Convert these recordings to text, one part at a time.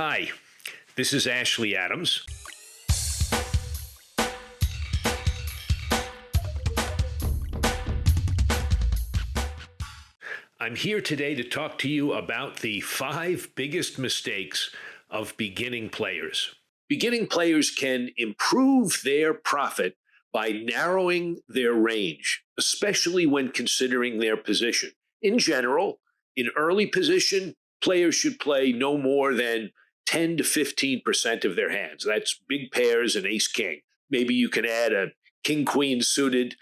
Hi, this is Ashley Adams. I'm here today to talk to you about the 5 biggest mistakes of beginning players. Beginning players can improve their profit by narrowing their range, especially when considering their position. In general, in early position, players should play no more than 10 to 15% of their hands. That's big pairs and ace king. Maybe you can add a king queen suited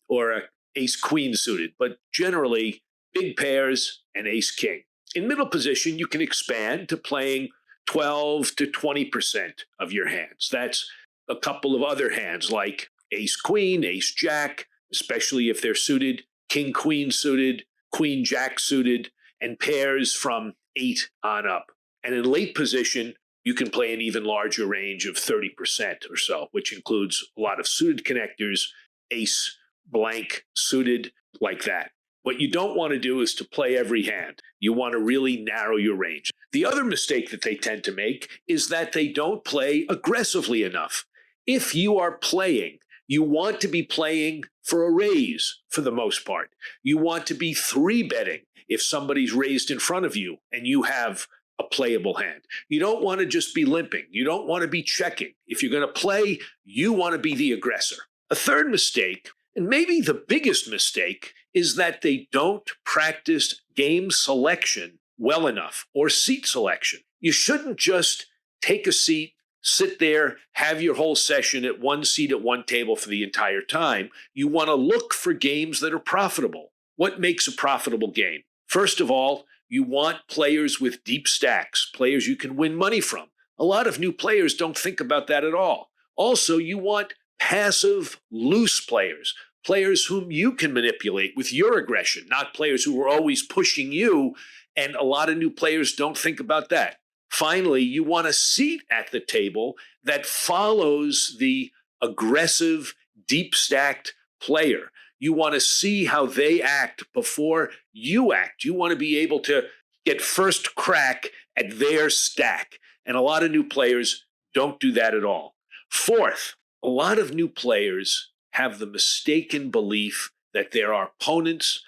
or a ace queen suited, but generally big pairs and ace king. In middle position, you can expand to playing 12 to 20% of your hands. That's a couple of other hands like ace queen, ace jack, especially if they're suited, king queen suited, queen jack suited, and pairs from 8 on up. And in late position, you can play an even larger range of 30% or so, which includes a lot of suited connectors, ace blank suited, like that. What you don't want to do is to play every hand. You want to really narrow your range. The other mistake that they tend to make is that they don't play aggressively enough. If you are playing, you want to be playing for a raise for the most part. You want to be 3-betting if somebody's raised in front of you and you have a playable hand. You don't want to just be limping. You don't want to be checking. If you're going to play, you want to be the aggressor. A third mistake, and maybe the biggest mistake, is that they don't practice game selection well enough or seat selection. You shouldn't just take a seat, sit there, have your whole session at one seat at one table for the entire time. You want to look for games that are profitable. What makes a profitable game? First of all, you want players with deep stacks, players you can win money from. A lot of new players don't think about that at all. Also, you want passive, loose players, players whom you can manipulate with your aggression, not players who are always pushing you, and a lot of new players don't think about that. Finally, you want a seat at the table that follows the aggressive, deep-stacked player. You want to see how they act before you act. You want to be able to get first crack at their stack, and a lot of new players don't do that at all. Fourth, a lot of new players have the mistaken belief that their opponents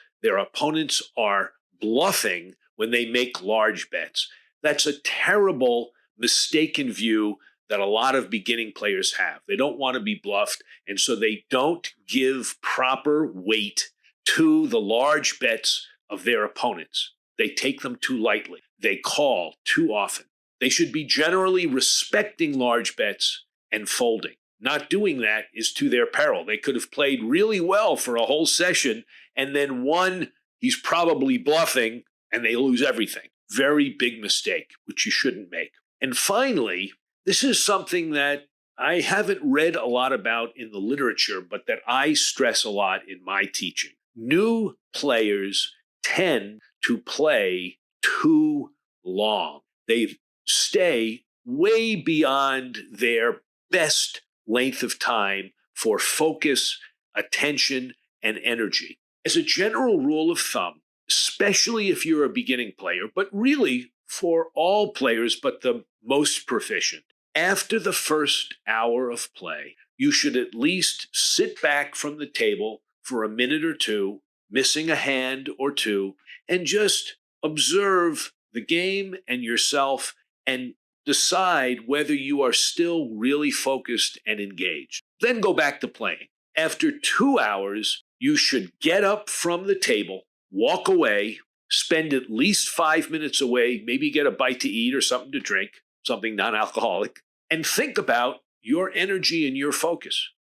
are bluffing when they make large bets. That's a terrible, mistaken view that a lot of beginning players have. They don't want to be bluffed, and so they don't give proper weight to the large bets of their opponents. They take them too lightly. They call too often. They should be generally respecting large bets and folding. Not doing that is to their peril. They could have played really well for a whole session, and then one, he's probably bluffing, and they lose everything. Very big mistake, which you shouldn't make. And finally, this is something that I haven't read a lot about in the literature, but that I stress a lot in my teaching. New players tend to play too long. They stay way beyond their best length of time for focus, attention, and energy. As a general rule of thumb, especially if you're a beginning player, but really for all players but the most proficient, after the first hour of play, you should at least sit back from the table for a minute or two, missing a hand or two, and just observe the game and yourself and decide whether you are still really focused and engaged. Then go back to playing. After 2 hours, you should get up from the table, walk away, spend at least 5 minutes away, maybe get a bite to eat or something to drink, something non-alcoholic, and think about your energy and your focus.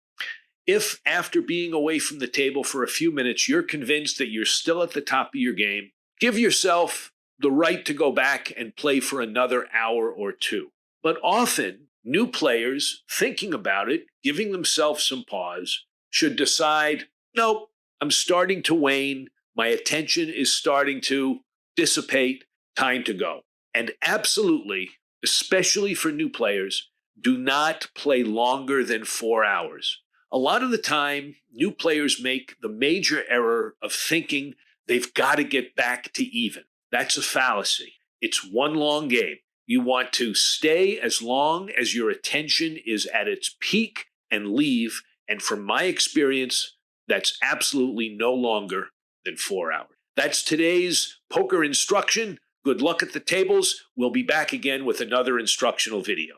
If after being away from the table for a few minutes, you're convinced that you're still at the top of your game, give yourself the right to go back and play for another hour or two. But often, new players, thinking about it, giving themselves some pause, should decide, nope, I'm starting to wane, my attention is starting to dissipate, time to go. And absolutely, especially for new players, do not play longer than 4 hours. A lot of the time, new players make the major error of thinking they've got to get back to even. That's a fallacy. It's one long game. You want to stay as long as your attention is at its peak and leave. And from my experience, that's absolutely no longer than 4 hours. That's today's poker instruction. Good luck at the tables. We'll be back again with another instructional video.